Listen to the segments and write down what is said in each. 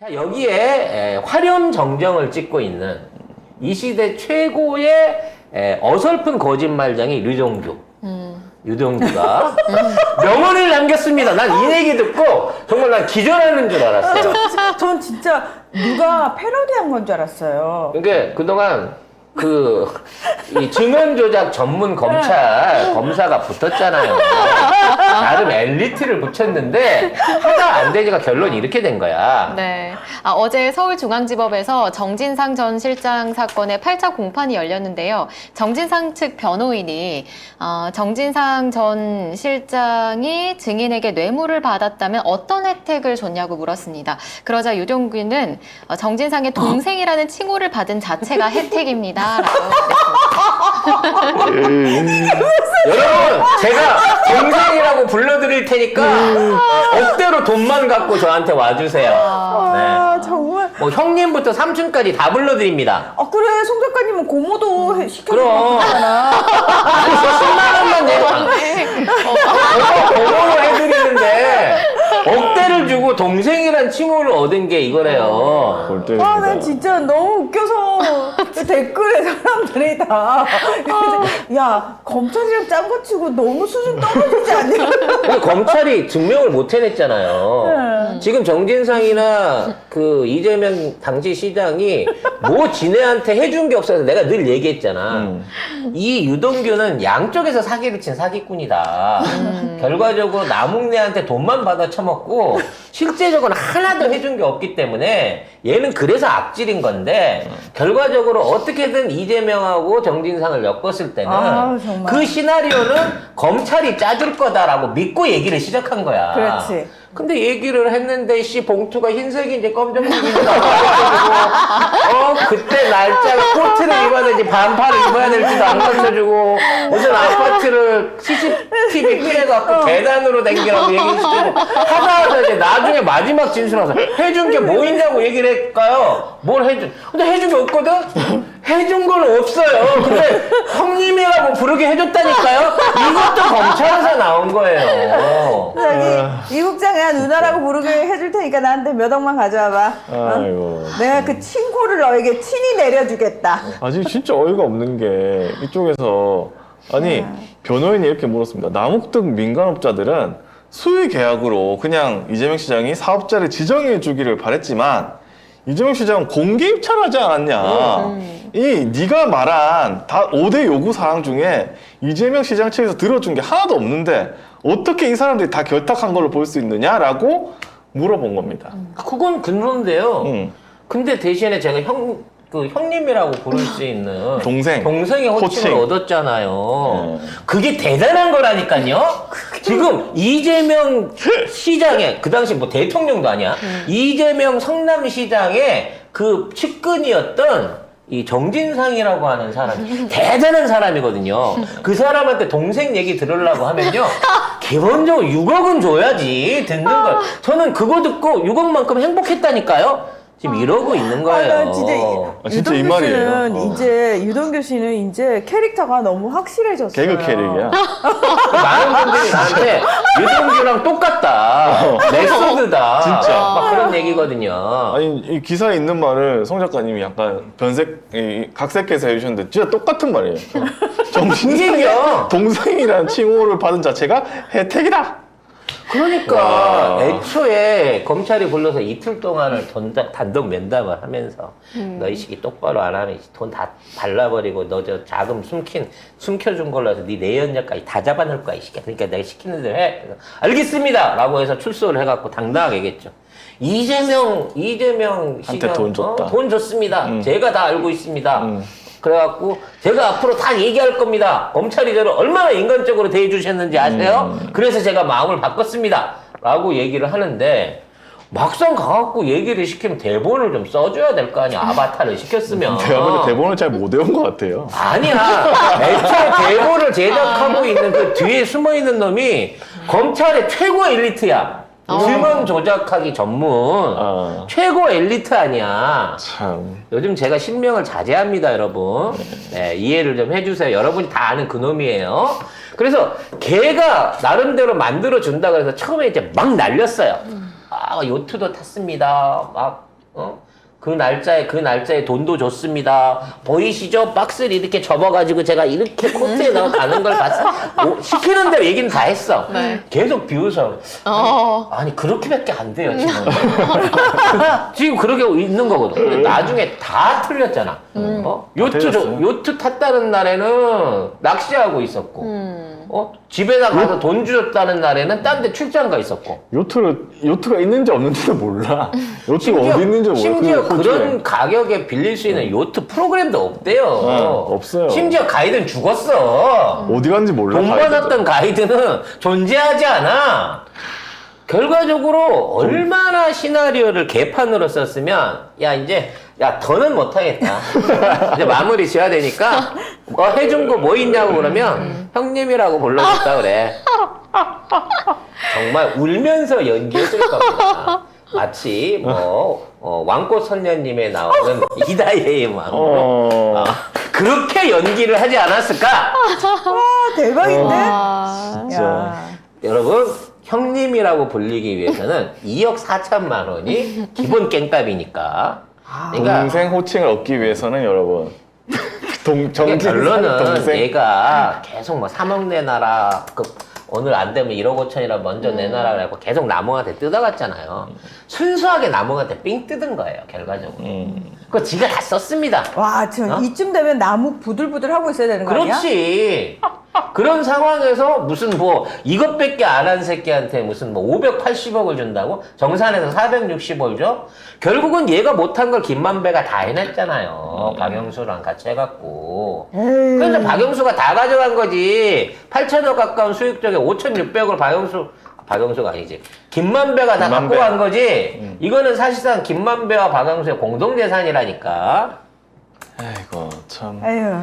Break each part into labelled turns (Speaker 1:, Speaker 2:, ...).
Speaker 1: 자, 여기에 화렴 정정을 찍고 있는 이 시대 최고의 어설픈 거짓말장이 류정규. 유동규가 명언을 남겼습니다. 난 이 얘기 듣고 정말 난 기절하는 줄 알았어요.
Speaker 2: 전 진짜 누가 패러디한 건 줄 알았어요.
Speaker 1: 그러니까 그동안 이 증언 조작 전문 검사가 붙었잖아요. 나름 엘리트를 붙였는데 하다 안 되니까 결론이 이렇게 된 거야.
Speaker 3: 네. 어제 서울중앙지법에서 정진상 전 실장 사건의 8차 공판이 열렸는데요. 정진상 측 변호인이 정진상 전 실장이 증인에게 뇌물을 받았다면 어떤 혜택을 줬냐고 물었습니다. 그러자 유동규는 정진상의 동생이라는 칭호를 받은 자체가 혜택입니다.
Speaker 1: 여러분, 제가 동생이라고 불러드릴 테니까 억대로 돈만 갖고 저한테 와주세요.
Speaker 2: 아,
Speaker 1: 네.
Speaker 2: 정말.
Speaker 1: 뭐 형님부터 삼촌까지 다 불러드립니다.
Speaker 2: 그래, 송 작가님은 고모도 시켜줄
Speaker 1: 그럼.
Speaker 2: 거잖아.
Speaker 1: 10만 원만 내고 고모로 해드리는데 억대를 주고 동생이란 칭호를 얻은 게 이거래요.
Speaker 2: 아, 난 진짜 너무 웃겨서 그 댓글에 사람들이 다 야, 검찰이랑 짠거 치고 너무 수준 떨어지지 않냐?
Speaker 1: 근데 검찰이 증명을 못 해냈잖아요. 지금 정진상이나 이재명 당시 시장이 뭐 지네한테 해준 게 없어서 내가 늘 얘기했잖아. 이 유동규는 양쪽에서 사기를 친 사기꾼이다. 결과적으로 남욱내한테 돈만 받아 처먹고 실제적으로 하나도 해준 게 없기 때문에 얘는 그래서 악질인 건데 결과적으로 어떻게든 이재명하고 정진상을 엮었을 때는
Speaker 2: 정말.
Speaker 1: 그 시나리오는 검찰이 짜줄 거다라고 믿고 얘기를 시작한 거야.
Speaker 2: 그렇지.
Speaker 1: 근데 얘기를 했는데 봉투가 흰색인지 검정색인지 그때 날짜 코트를 입어야 되지 반팔을 입어야 될지도 안 갖춰주고 무슨 아파트를 CCTV 피해갖고 계단으로 댕기라고 얘기시키고 하다하다 이제 나중에 마지막 진술 와서 해준 게 뭐 있냐고 얘기를 할까요? 뭘 해준? 근데 해준 게 없거든? 해준 건 없어요. 근데 형님이라고 부르게 해줬다니까요? 이것도 검찰에서 나온 거예요.
Speaker 2: 저기 이국장이야 누나라고 부르게 해줄 테니까 나한테 몇 억만 가져와봐.
Speaker 4: 아이고.
Speaker 2: 내가 그 친구를 너에게 친히 내려주겠다.
Speaker 4: 아직 진짜 어이가 없는 게 이쪽에서 아니 변호인이 이렇게 물었습니다. 남욱 등 민간업자들은 수의 계약으로 그냥 이재명 시장이 사업자를 지정해 주기를 바랬지만 이재명 시장은 공개 입찰하지 않았냐. 네가 말한 다 5대 요구 사항 중에 이재명 시장 측에서 들어준 게 하나도 없는데 어떻게 이 사람들이 다 결탁한 걸로 볼 수 있느냐라고 물어본 겁니다.
Speaker 1: 그건 그런데요. 근데 대신에 제가 형님이라고 부를 수 있는 동생의 호칭을 얻었잖아요. 그게 대단한 거라니까요. 지금 이재명 시장의 그 당시 뭐 대통령도 아니야. 이재명 성남시장의 그 측근이었던 이 정진상이라고 하는 사람 대단한 사람이거든요. 그 사람한테 동생 얘기 들으려고 하면요 기본적으로 6억은 줘야지 듣는 걸. 저는 그거 듣고 6억만큼 행복했다니까요. 지금 이러고 있는 거예요.
Speaker 2: 난 진짜
Speaker 4: 진짜 이
Speaker 2: 유동규
Speaker 4: 말이에요.
Speaker 2: 씨는 이제 유동규 씨는 이제 캐릭터가 너무 확실해졌어요.
Speaker 4: 개그 캐릭이야.
Speaker 1: 많은 분들이 나한테 유동규랑 똑같다. 메소드다.
Speaker 4: 진짜.
Speaker 1: 막 그런 얘기거든요.
Speaker 4: 아니 이 기사에 있는 말을 송 작가님이 약간 각색해서 해주셨는데 진짜 똑같은 말이에요.
Speaker 1: 진짜요?
Speaker 4: 동생이라는 칭호를 받은 자체가 혜택이다.
Speaker 1: 그러니까
Speaker 4: 와.
Speaker 1: 애초에 검찰이 불러서 이틀 동안을 단독 면담을 하면서 너 이 시기 똑바로 안 하면 돈 다 발라버리고 너 저 자금 숨겨준 걸로 해서 네 내연녀까지 다 잡아놓을 거야 이 시기야. 그러니까 내가 시키는 대로 해. 그래서 알겠습니다 라고 해서 출소를 해갖고 당당하게 얘기했죠. 이재명
Speaker 4: 한테 돈 줬다.
Speaker 1: 돈 줬습니다. 제가 다 알고 있습니다. 그래갖고 제가 앞으로 다 얘기할 겁니다. 검찰이 저를 얼마나 인간적으로 대해주셨는지 아세요? 그래서 제가 마음을 바꿨습니다. 라고 얘기를 하는데 막상 가갖고 얘기를 시키면 대본을 좀 써줘야 될 거 아니야. 아바타를 시켰으면.
Speaker 4: 내가 보기엔 대본을 잘 못 외운 것 같아요.
Speaker 1: 아니야. 애초에 대본을 제작하고 있는 그 뒤에 숨어있는 놈이 검찰의 최고 엘리트야. 증언 조작하기 전문 최고 엘리트 아니야.
Speaker 4: 참.
Speaker 1: 요즘 제가 실명을 자제합니다, 여러분. 네, 이해를 좀 해주세요. 여러분이 다 아는 그놈이에요. 그래서 걔가 나름대로 만들어준다 그래서 처음에 이제 막 날렸어요. 요트도 탔습니다. 막 그 날짜에 돈도 줬습니다. 보이시죠? 박스를 이렇게 접어가지고 제가 이렇게 코트에 넣어 가는 걸 봤어. 시키는 대로 얘기는 다 했어.
Speaker 3: 네.
Speaker 1: 계속 비웃어. 아니, 그렇게밖에 안 돼요, 지금. 지금 그렇게 있는 거거든. 근데 나중에 다 틀렸잖아. 요트 탔다는 날에는 낚시하고 있었고. 집에다 가서 돈 주셨다는 날에는 딴 데 출장 가 있었고.
Speaker 4: 요트가 있는지 없는지도 몰라. 요트가 어디 있는지 몰라.
Speaker 1: 심지어 그런 가격에 빌릴 수 있는 요트 프로그램도 없대요.
Speaker 4: 없어요.
Speaker 1: 심지어 가이드는 죽었어.
Speaker 4: 어디 간지 몰라.
Speaker 1: 돈 받았던 가이드는 존재하지 않아. 결과적으로 얼마나 시나리오를 개판으로 썼으면 야 더는 못하겠다. 이제 마무리 지어야 되니까 해준 거 뭐 있냐고 그러면 형님이라고 불러줬다 그래. 정말 울면서 연기했을 겁니다. 마치 왕꽃 선녀님에 나오는 이다혜의 마음으로 그렇게 연기를 하지 않았을까?
Speaker 2: 와, 대박인데?
Speaker 3: 와.
Speaker 1: 여러분, 형님이라고 불리기 위해서는 2억 4천만 원이 기본 깽값이니까. 그러니까
Speaker 4: 동생 호칭을 얻기 위해서는 여러분
Speaker 1: 결론은
Speaker 4: 동생.
Speaker 1: 얘가 계속 3억 내놔라. 오늘 안 되면 1억 5천이라 먼저 내놔라 그래갖고 계속 남홍한테 뜯어갔잖아요. 순수하게 남홍한테 삥 뜯은 거예요, 결과적으로. 그거 지가 다 썼습니다.
Speaker 2: 와, 지금 이쯤 되면 나무 부들부들 하고 있어야 되는 거 아니야?
Speaker 1: 그렇지. 그런 상황에서 무슨 이것밖에 안 한 새끼한테 무슨 580억을 준다고? 정산해서 460억 줘? 결국은 얘가 못한 걸 김만배가 다 해냈잖아요. 박영수랑 같이 해갖고. 그래서 박영수가 다 가져간 거지. 8천억 가까운 수익 중에 5,600을 박영수가 아니지. 김만배가 다 갖고 간 거지. 이거는 사실상 김만배와 박영수의 공동재산이라니까.
Speaker 4: 아이고 참.
Speaker 2: 아유,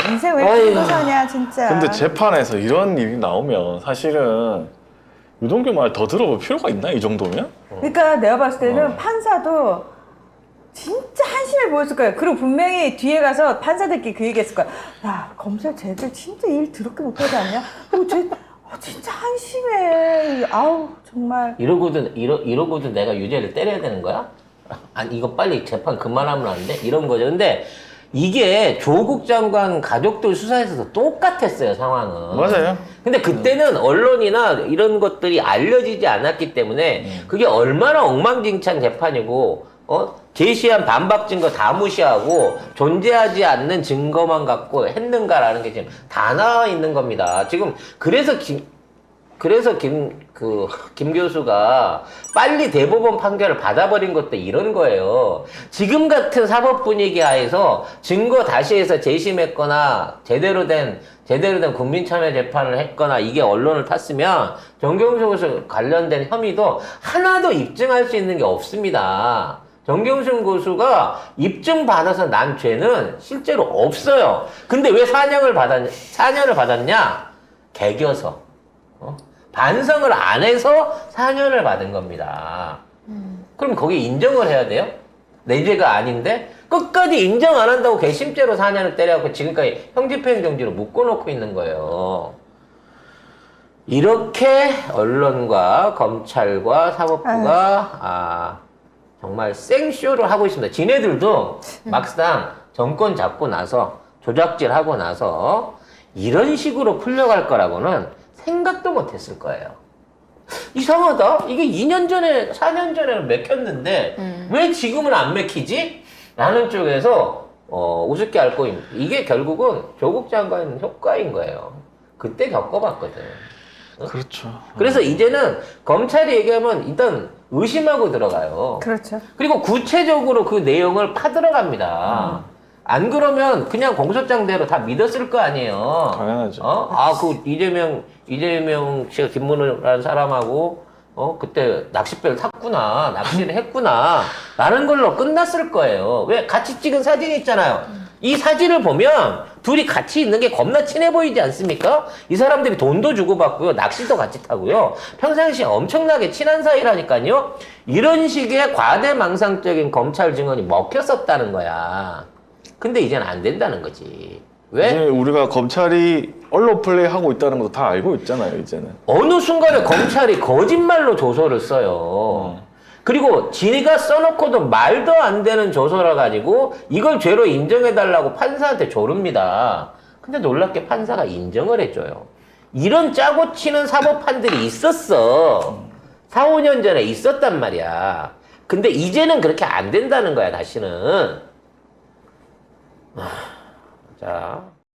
Speaker 2: 인생 왜 그러고 사냐, 진짜.
Speaker 4: 근데 재판에서 이런 일이 나오면 사실은 유동규 말 더 들어볼 필요가 있나 이 정도면?
Speaker 2: 그러니까 내가 봤을 때는 판사도 진짜 한심해 보였을 거예요. 그리고 분명히 뒤에 가서 판사들끼리 그 얘기했을 거야. 야, 검찰 쟤들 진짜 일 더럽게 못하지 않냐? 진짜 한심해. 아우, 정말.
Speaker 1: 이러고도 내가 유죄를 때려야 되는 거야? 아니, 이거 빨리 재판 그만하면 안 돼? 이런 거죠. 근데 이게 조국 장관 가족들 수사에서도 똑같았어요, 상황은.
Speaker 4: 맞아요.
Speaker 1: 근데 그때는 언론이나 이런 것들이 알려지지 않았기 때문에 그게 얼마나 엉망진창 재판이고, 제시한 반박 증거 다 무시하고 존재하지 않는 증거만 갖고 했는가라는 게 지금 다 나와 있는 겁니다. 지금 그래서 김 교수가 빨리 대법원 판결을 받아버린 것도 이런 거예요. 지금 같은 사법 분위기 하에서 증거 다시 해서 재심했거나 제대로 된 국민참여 재판을 했거나 이게 언론을 탔으면 정경심 교수 관련된 혐의도 하나도 입증할 수 있는 게 없습니다. 정경심 교수가 입증받아서 난 죄는 실제로 없어요. 근데 왜 4년을 받았냐? 개겨서. 반성을 안 해서 4년을 받은 겁니다. 그럼 거기 인정을 해야 돼요? 내 죄가 아닌데? 끝까지 인정 안 한다고 괘씸죄로 4년을 때려갖고 지금까지 형집행정지로 묶어놓고 있는 거예요. 이렇게 언론과 검찰과 사법부가 정말 생쇼를 하고 있습니다. 지네들도 막상 정권 잡고 나서 조작질하고 나서 이런 식으로 풀려갈 거라고는 생각도 못했을 거예요. 이상하다. 이게 2년 전에, 4년 전에는 맥혔는데 왜 지금은 안 맥히지? 라는 쪽에서 우습게 앓고 있는. 이게 결국은 조국 장관 효과인 거예요. 그때 겪어봤거든.
Speaker 4: 그렇죠.
Speaker 1: 그래서 이제는 검찰이 얘기하면 일단 의심하고 들어가요.
Speaker 2: 그렇죠.
Speaker 1: 그리고 구체적으로 그 내용을 파들어갑니다. 안 그러면 그냥 공소장대로 다 믿었을 거 아니에요.
Speaker 4: 당연하죠.
Speaker 1: 이재명 씨가 김문호라는 사람하고, 그때 낚싯배를 탔구나, 낚시를 했구나, 라는 걸로 끝났을 거예요. 왜? 같이 찍은 사진이 있잖아요. 이 사진을 보면 둘이 같이 있는 게 겁나 친해 보이지 않습니까? 이 사람들이 돈도 주고받고요, 낚시도 같이 타고요, 평상시에 엄청나게 친한 사이라니까요. 이런 식의 과대망상적인 검찰 증언이 먹혔었다는 거야. 근데 이제는 안 된다는 거지. 왜?
Speaker 4: 이제 우리가 검찰이 언론 플레이하고 있다는 것도 다 알고 있잖아요, 이제는.
Speaker 1: 어느 순간에 검찰이 거짓말로 조서를 써요. 그리고 지가 써놓고도 말도 안 되는 조서를 가지고 이걸 죄로 인정해달라고 판사한테 조릅니다. 근데 놀랍게 판사가 인정을 해줘요. 이런 짜고 치는 사법판들이 있었어. 4, 5년 전에 있었단 말이야. 근데 이제는 그렇게 안 된다는 거야, 다시는. 자.